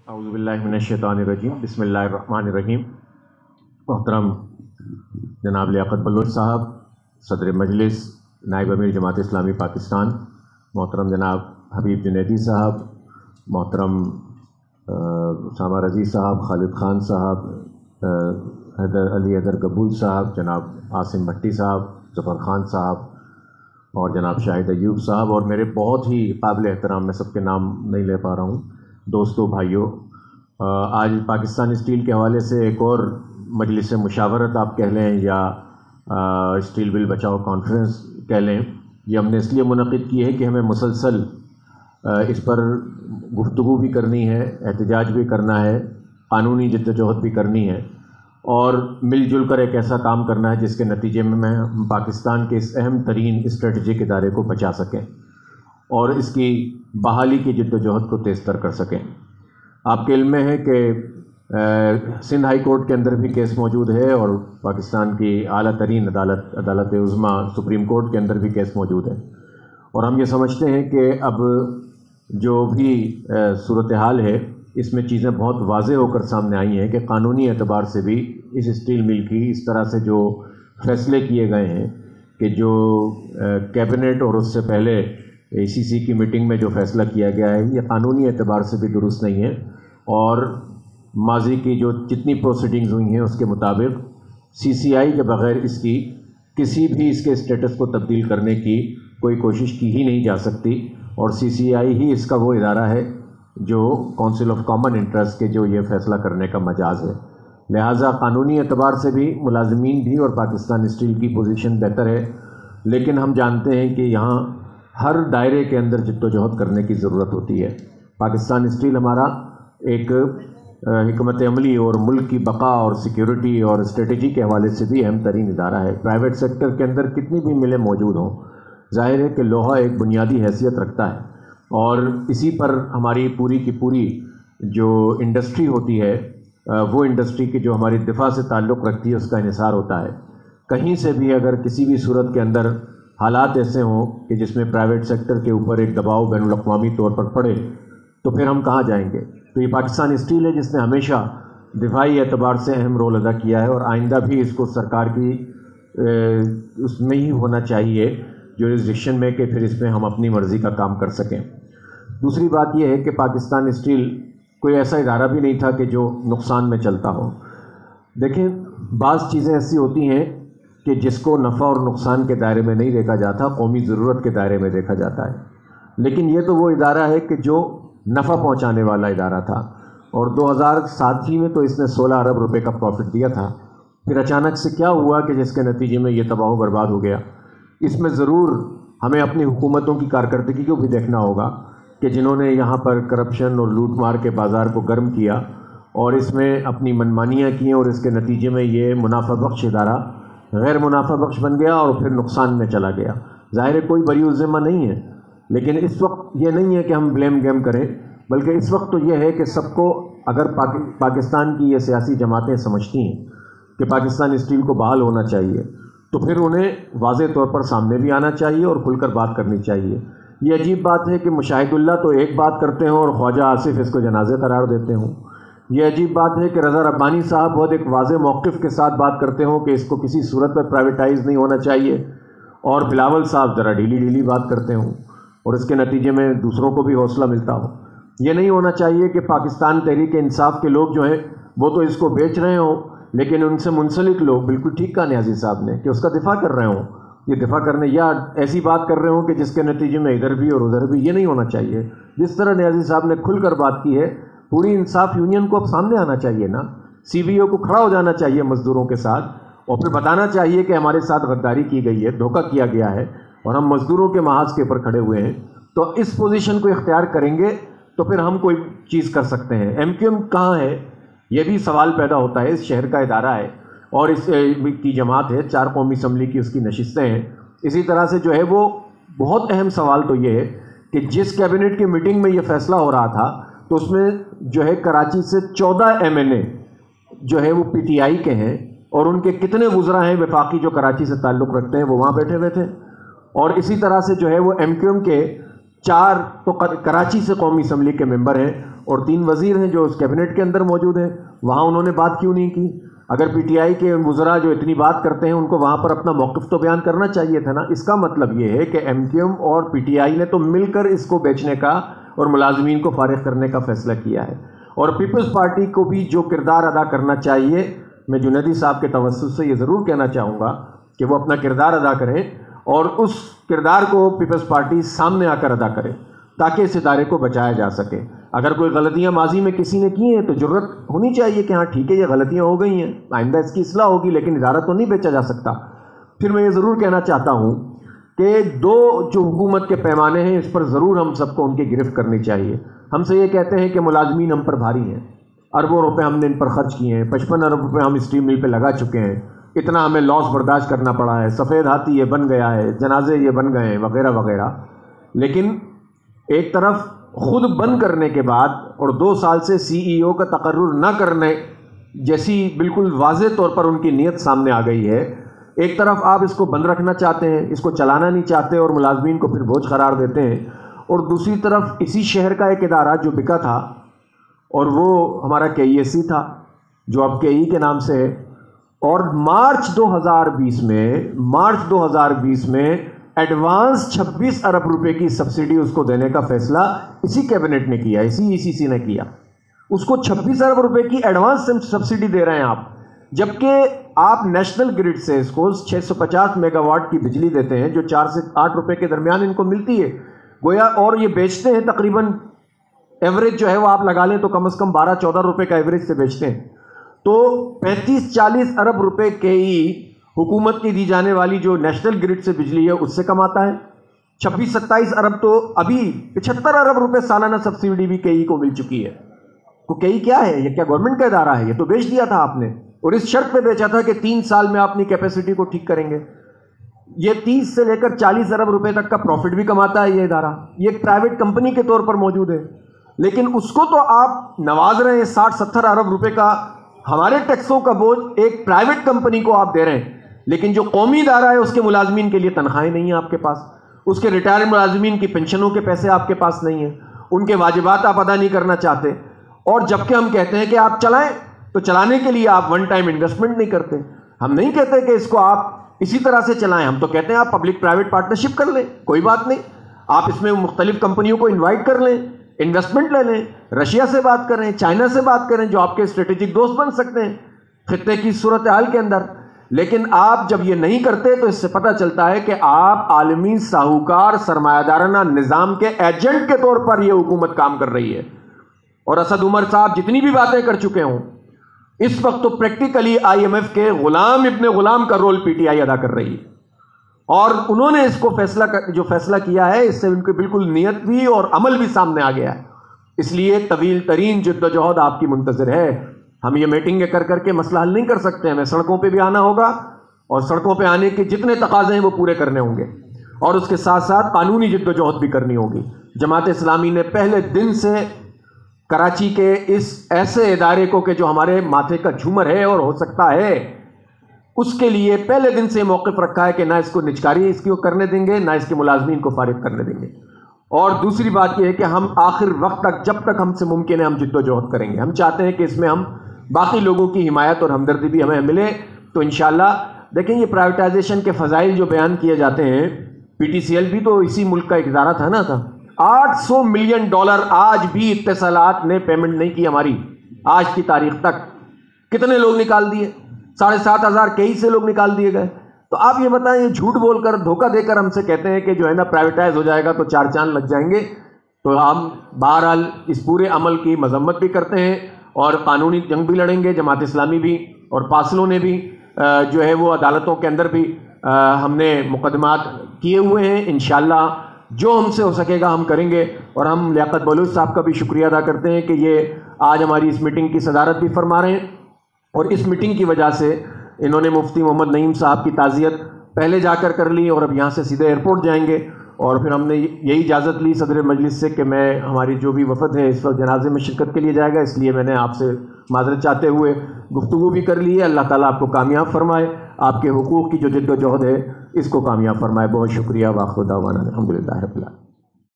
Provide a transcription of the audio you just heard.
اعوذ باللہ من الشیطان الرجیم، بسم اللہ الرحمن الرحیم۔ محترم جناب لیاقت بلوچ صاحب، صدر مجلس، نائب امیر جماعت اسلامی پاکستان، محترم جناب حبیب جنیدی صاحب، محترم اسامہ رضی صاحب، خالد خان صاحب، علی حیدر قبول صاحب، جناب عاصم بھٹی صاحب، ظفر خان صاحب اور جناب شاہد ایوب صاحب، اور میرے بہت ہی قابل احترام، میں سب کے نام نہیں لے پا رہا ہوں، دوستوں بھائیوں، آج پاکستان اسٹیل کے حوالے سے ایک اور مجلس مشاورت آپ کہہ لیں یا اسٹیل بل بچاؤ کانفرنس کہہ لیں، یہ ہم نے اس لیے منعقد کی ہے کہ ہمیں مسلسل اس پر گفتگو بھی کرنی ہے، احتجاج بھی کرنا ہے، قانونی جدوجہد بھی کرنی ہے اور مل جل کر ایک ایسا کام کرنا ہے جس کے نتیجے میں ہم پاکستان کے اس اہم ترین اسٹریٹجک ادارے کو بچا سکیں اور اس کی بحالی کی جدوجہد کو تیز تر کر سکیں۔ آپ کے علم میں ہے کہ سندھ ہائی کورٹ کے اندر بھی کیس موجود ہے اور پاکستان کی اعلیٰ ترین عدالت عظمیٰ سپریم کورٹ کے اندر بھی کیس موجود ہے، اور ہم یہ سمجھتے ہیں کہ اب جو بھی صورتحال ہے اس میں چیزیں بہت واضح ہو کر سامنے آئی ہیں کہ قانونی اعتبار سے بھی اس اسٹیل مل کی اس طرح سے جو فیصلے کیے گئے ہیں کہ جو کیبنٹ اور اس سے پہلے ACC کی میٹنگ میں جو فیصلہ کیا گیا ہے یہ قانونی اعتبار سے بھی درست نہیں ہے، اور ماضی کی جو جتنی پروسیڈنگز ہوئی ہیں اس کے مطابق CCI کے بغیر اس کی کسی بھی اس کے اسٹیٹس کو تبدیل کرنے کی کوئی کوشش کی ہی نہیں جا سکتی، اور CCI ہی اس کا وہ ادارہ ہے جو کونسل آف کامن انٹرسٹ کے جو یہ فیصلہ کرنے کا مجاز ہے۔ لہٰذا قانونی اعتبار سے بھی ملازمین بھی اور پاکستان اسٹیل کی پوزیشن بہتر ہے، لیکن ہم جانتے ہیں کہ یہاں ہر دائرے کے اندر جدوجہد کرنے کی ضرورت ہوتی ہے۔ پاکستان اسٹیل ہمارا ایک حکمت عملی اور ملک کی بقا اور سیکیورٹی اور اسٹریٹجی کے حوالے سے بھی اہم ترین ادارہ ہے۔ پرائیویٹ سیکٹر کے اندر کتنی بھی ملیں موجود ہوں، ظاہر ہے کہ لوہا ایک بنیادی حیثیت رکھتا ہے، اور اسی پر ہماری پوری کی پوری جو انڈسٹری ہوتی ہے وہ انڈسٹری کی جو ہماری دفاع سے تعلق رکھتی ہے اس کا انحصار ہوتا ہے۔ کہیں سے بھی اگر کسی بھی صورت کے اندر حالات ایسے ہوں کہ جس میں پرائیویٹ سیکٹر کے اوپر ایک دباؤ بین الاقوامی طور پر پڑے تو پھر ہم کہاں جائیں گے؟ تو یہ پاکستان اسٹیل ہے جس نے ہمیشہ دفاعی اعتبار سے اہم رول ادا کیا ہے، اور آئندہ بھی اس کو سرکار کی اس میں ہی ہونا چاہیے جورسڈکشن میں کہ پھر اس میں ہم اپنی مرضی کا کام کر سکیں۔ دوسری بات یہ ہے کہ پاکستان اسٹیل کوئی ایسا ادارہ بھی نہیں تھا کہ جو نقصان میں چلتا ہو۔ دیکھیں، بعض چیزیں ایسی ہوتی ہیں کہ جس کو نفع اور نقصان کے دائرے میں نہیں دیکھا جاتا، قومی ضرورت کے دائرے میں دیکھا جاتا ہے، لیکن یہ تو وہ ادارہ ہے کہ جو نفع پہنچانے والا ادارہ تھا، اور 2007 میں تو اس نے 16 ارب روپے کا پروفٹ دیا تھا۔ پھر اچانک سے کیا ہوا کہ جس کے نتیجے میں یہ تباہ و برباد ہو گیا؟ اس میں ضرور ہمیں اپنی حکومتوں کی کارکردگی کو بھی دیکھنا ہوگا کہ جنہوں نے یہاں پر کرپشن اور لوٹ مار کے بازار کو گرم کیا اور اس میں اپنی منمانیاں کی، اور اس کے نتیجے میں یہ منافع بخش ادارہ غیر منافع بخش بن گیا اور پھر نقصان میں چلا گیا۔ ظاہر ہے کوئی بری الذمہ نہیں ہے، لیکن اس وقت یہ نہیں ہے کہ ہم بلیم گیم کریں، بلکہ اس وقت تو یہ ہے کہ سب کو، اگر پاکستان کی یہ سیاسی جماعتیں سمجھتی ہیں کہ پاکستان اسٹیل کو بحال ہونا چاہیے تو پھر انہیں واضح طور پر سامنے بھی آنا چاہیے اور کھل کر بات کرنی چاہیے۔ یہ عجیب بات ہے کہ مشاہد اللہ تو ایک بات کرتے ہوں اور خواجہ آصف اس کو جنازے قرار دیتے ہوں۔ یہ عجیب بات ہے کہ رضا ربانی صاحب بہت ایک واضح موقف کے ساتھ بات کرتے ہوں کہ اس کو کسی صورت پر پرائیویٹائز نہیں ہونا چاہیے، اور بلاول صاحب ذرا ڈھیلی بات کرتے ہوں اور اس کے نتیجے میں دوسروں کو بھی حوصلہ ملتا ہو۔ یہ نہیں ہونا چاہیے کہ پاکستان تحریک انصاف کے لوگ جو ہیں وہ تو اس کو بیچ رہے ہوں، لیکن ان سے منسلک لوگ، بالکل ٹھیک کہا نیازی صاحب نے، کہ اس کا دفاع کر رہے ہوں، یہ دفاع کرنے یا ایسی بات کر رہے ہوں کہ جس کے نتیجے میں ادھر بھی اور ادھر بھی۔ یہ نہیں ہونا چاہیے۔ جس طرح نیازی صاحب نے کھل کر بات کی ہے، پوری انصاف یونین کو اب سامنے آنا چاہیے نا، CBO کو کھڑا ہو جانا چاہیے مزدوروں کے ساتھ، اور پھر بتانا چاہیے کہ ہمارے ساتھ غداری کی گئی ہے، دھوکہ کیا گیا ہے، اور ہم مزدوروں کے محاذ کے اوپر کھڑے ہوئے ہیں۔ تو اس پوزیشن کو اختیار کریں گے تو پھر ہم کوئی چیز کر سکتے ہیں۔ MQM کہاں ہے یہ بھی سوال پیدا ہوتا ہے۔ اس شہر کا ادارہ ہے اور اس کی جماعت ہے، 4 قومی اسمبلی کی اس کی نشستیں ہیں۔ اسی طرح سے جو ہے وہ بہت اہم سوال تو یہ ہے کہ جس کیبنٹ کی میٹنگ میں یہ فیصلہ ہو رہا تھا تو اس میں جو ہے کراچی سے 14 MNA جو ہے وہ PTI کے ہیں، اور ان کے کتنے وزراء ہیں وفاقی جو کراچی سے تعلق رکھتے ہیں وہ وہاں بیٹھے ہوئے تھے، اور اسی طرح سے جو ہے وہ MQM کے 4 تو کراچی سے قومی اسمبلی کے ممبر ہیں اور 3 وزیر ہیں جو اس کیبنٹ کے اندر موجود ہیں، وہاں انہوں نے بات کیوں نہیں کی؟ اگر پی ٹی آئی کے وزراء جو اتنی بات کرتے ہیں ان کو وہاں پر اپنا موقف تو بیان کرنا چاہیے تھا نا۔ اس کا مطلب یہ ہے کہ ایم کیو ایم اور پی ٹی آئی نے تو مل کر اس کو بیچنے کا اور ملازمین کو فارغ کرنے کا فیصلہ کیا ہے، اور پیپلز پارٹی کو بھی جو کردار ادا کرنا چاہیے، میں جنیدی صاحب کے توسط سے یہ ضرور کہنا چاہوں گا کہ وہ اپنا کردار ادا کریں اور اس کردار کو پیپلز پارٹی سامنے آ کر ادا کرے تاکہ اس ادارے کو بچایا جا سکے۔ اگر کوئی غلطیاں ماضی میں کسی نے کی ہیں تو جرت ہونی چاہیے کہ ہاں ٹھیک ہے یہ غلطیاں ہو گئی ہیں، آئندہ اس کی اصلاح ہوگی، لیکن ادارہ تو نہیں بیچا جا سکتا۔ پھر میں یہ ضرور کہنا چاہتا ہوں کہ 2 جو حکومت کے پیمانے ہیں اس پر ضرور ہم سب کو ان کی گرفت کرنی چاہیے۔ ہم سے یہ کہتے ہیں کہ ملازمین ہم پر بھاری ہیں، اربوں روپے ہم نے ان پر خرچ کیے ہیں، 55 ارب روپے ہم اسٹیم مل پہ لگا چکے ہیں، اتنا ہمیں لاس برداشت کرنا پڑا ہے، سفید ہاتھی یہ بن گیا ہے، جنازے یہ بن گئے ہیں، وغیرہ وغیرہ۔ لیکن ایک طرف خود بند کرنے کے بعد اور 2 سال سے سی ای او کا تقرر نہ کرنے جیسی بالکل واضح طور پر ان کی نیت سامنے آ گئی ہے، ایک طرف آپ اس کو بند رکھنا چاہتے ہیں، اس کو چلانا نہیں چاہتے اور ملازمین کو پھر بوجھ قرار دیتے ہیں، اور دوسری طرف اسی شہر کا ایک ادارہ جو بکا تھا اور وہ ہمارا کے ای ایس سی تھا جو اب کے ای کے نام سے ہے، اور مارچ 2020 میں ایڈوانس 26 ارب روپے کی سبسڈی اس کو دینے کا فیصلہ اسی کیبنٹ نے کیا، اسی ای سی سی نے کیا۔ اس کو 26 ارب روپے کی ایڈوانس سبسڈی دے رہے ہیں آپ، جبکہ آپ نیشنل گرڈ سے اس کو 650 میگا واٹ کی بجلی دیتے ہیں جو 4 سے 8 روپے کے درمیان ان کو ملتی ہے گویا، اور یہ بیچتے ہیں تقریباً ایوریج جو ہے وہ آپ لگا لیں تو کم از کم 12-14 روپے کا ایوریج سے بیچتے ہیں، تو 35-40 ارب روپے کے ہی حکومت کی دی جانے والی جو نیشنل گرڈ سے بجلی ہے اس سے کماتا ہے۔ 26-27 ارب تو ابھی 75 ارب روپے سالانہ سبسڈی بھی کئی کو مل چکی ہے۔ تو کئی کیا ہے؟ یہ کیا گورنمنٹ کا ادارہ ہے؟ یہ تو بیچ دیا تھا آپ نے، اور اس شرط پہ بیچا تھا کہ 3 سال میں آپ اپنی کیپیسٹی کو ٹھیک کریں گے۔ یہ 30 سے لے کر 40 ارب روپے تک کا پروفٹ بھی کماتا ہے یہ ادارہ، یہ ایک پرائیویٹ کمپنی کے طور پر موجود ہے، لیکن اس کو تو آپ نواز رہے ہیں 60-70 ارب روپے کا ہمارے ٹیکسوں کا بوجھ ایک پرائیویٹ کمپنی کو آپ دے رہے ہیں، لیکن جو قومی ادارہ ہے اس کے ملازمین کے لیے تنخواہیں نہیں ہیں آپ کے پاس، اس کے ریٹائر ملازمین کی پنشنوں کے پیسے آپ کے پاس نہیں ہیں، ان کے واجبات آپ ادا نہیں کرنا چاہتے، اور جبکہ ہم کہتے ہیں کہ آپ چلائیں تو چلانے کے لیے آپ ون ٹائم انویسٹمنٹ نہیں کرتے۔ ہم نہیں کہتے کہ اس کو آپ اسی طرح سے چلائیں، ہم تو کہتے ہیں آپ پبلک پرائیویٹ پارٹنرشپ کر لیں، کوئی بات نہیں، آپ اس میں مختلف کمپنیوں کو انوائٹ کر لیں، انویسٹمنٹ لے لیں، رشیا سے بات کریں، چائنا سے بات کریں جو آپ کے اسٹریٹجک دوست بن سکتے ہیں خطے کی صورتحال کے اندر۔ لیکن آپ جب یہ نہیں کرتے تو اس سے پتہ چلتا ہے کہ آپ عالمی ساہوکار سرمایہ دارانہ نظام کے ایجنٹ کے طور پر یہ حکومت کام کر رہی ہے، اور اسد عمر صاحب جتنی بھی باتیں کر چکے ہوں اس وقت تو پریکٹیکلی آئی ایم ایف کے غلام ابن غلام کا رول پی ٹی آئی ادا کر رہی ہے، اور انہوں نے اس کو جو فیصلہ کیا ہے اس سے ان کی بالکل نیت بھی اور عمل بھی سامنے آ گیا ہے۔ اس لیے طویل ترین جد و جہد آپ کی منتظر ہے۔ ہم یہ میٹنگیں کر کے مسئلہ حل نہیں کر سکتے، ہمیں سڑکوں پہ بھی آنا ہوگا، اور سڑکوں پہ آنے کے جتنے تقاضے ہیں وہ پورے کرنے ہوں گے، اور اس کے ساتھ ساتھ قانونی جد و جہد بھی کرنی ہوگی۔ جماعت اسلامی نے پہلے دن سے کراچی کے اس ایسے ادارے کو کہ جو ہمارے ماتھے کا جھومر ہے اور ہو سکتا ہے، اس کے لیے پہلے دن سے موقف رکھا ہے کہ نہ اس کو نچکاری اس کو کرنے دیں گے، نہ اس کے ملازمین کو فارغ کرنے دیں گے۔ اور دوسری بات یہ ہے کہ ہم آخر وقت تک جب تک ہم سے ممکن ہے ہم جد و جہد کریں گے۔ ہم چاہتے ہیں کہ اس میں ہم باقی لوگوں کی حمایت اور ہمدردی بھی ہمیں ملے، تو انشاءاللہ دیکھیں یہ پرائیویٹائزیشن کے فضائل جو بیان کیے جاتے ہیں، پی ٹی سی ایل بھی تو اسی ملک کا ایک ادارہ تھا نا، تھا $800 ملین آج بھی اتصالات نے پیمنٹ نہیں کی ہماری، آج کی تاریخ تک کتنے لوگ نکال دیے؟ 7,500 کئی سے لوگ نکال دیے گئے۔ تو آپ یہ بتائیں، یہ جھوٹ بول کر دھوکہ دے کر ہم سے کہتے ہیں کہ جو ہے نا پرائیویٹائز ہو جائے گا تو 4 چاند لگ جائیں گے، تو ہم بہرحال اس پورے عمل کی مذمت بھی کرتے ہیں اور قانونی جنگ بھی لڑیں گے، جماعت اسلامی بھی، اور پاسلوں نے بھی جو ہے وہ عدالتوں کے اندر بھی ہم نے مقدمات کیے ہوئے ہیں۔ انشاءاللہ جو ہم سے ہو سکے گا ہم کریں گے، اور ہم لیاقت بلوچ صاحب کا بھی شکریہ ادا کرتے ہیں کہ یہ آج ہماری اس میٹنگ کی صدارت بھی فرما رہے ہیں، اور اس میٹنگ کی وجہ سے انہوں نے مفتی محمد نعیم صاحب کی تعزیت پہلے جا کر لی، اور اب یہاں سے سیدھے ایئرپورٹ جائیں گے، اور پھر ہم نے یہی اجازت لی صدر مجلس سے کہ میں ہماری جو بھی وفد ہے اس وقت جنازے میں شرکت کے لیے جائے گا، اس لیے میں نے آپ سے معذرت چاہتے ہوئے گفتگو بھی کر لی ہے۔ اللہ تعالیٰ آپ کو کامیاب فرمائے، آپ کے حقوق کی جو جد و جہد ہے اس کو کامیاب فرمائے۔ بہت شکریہ، وآخر دعوانا الحمدللہ رب العالمین۔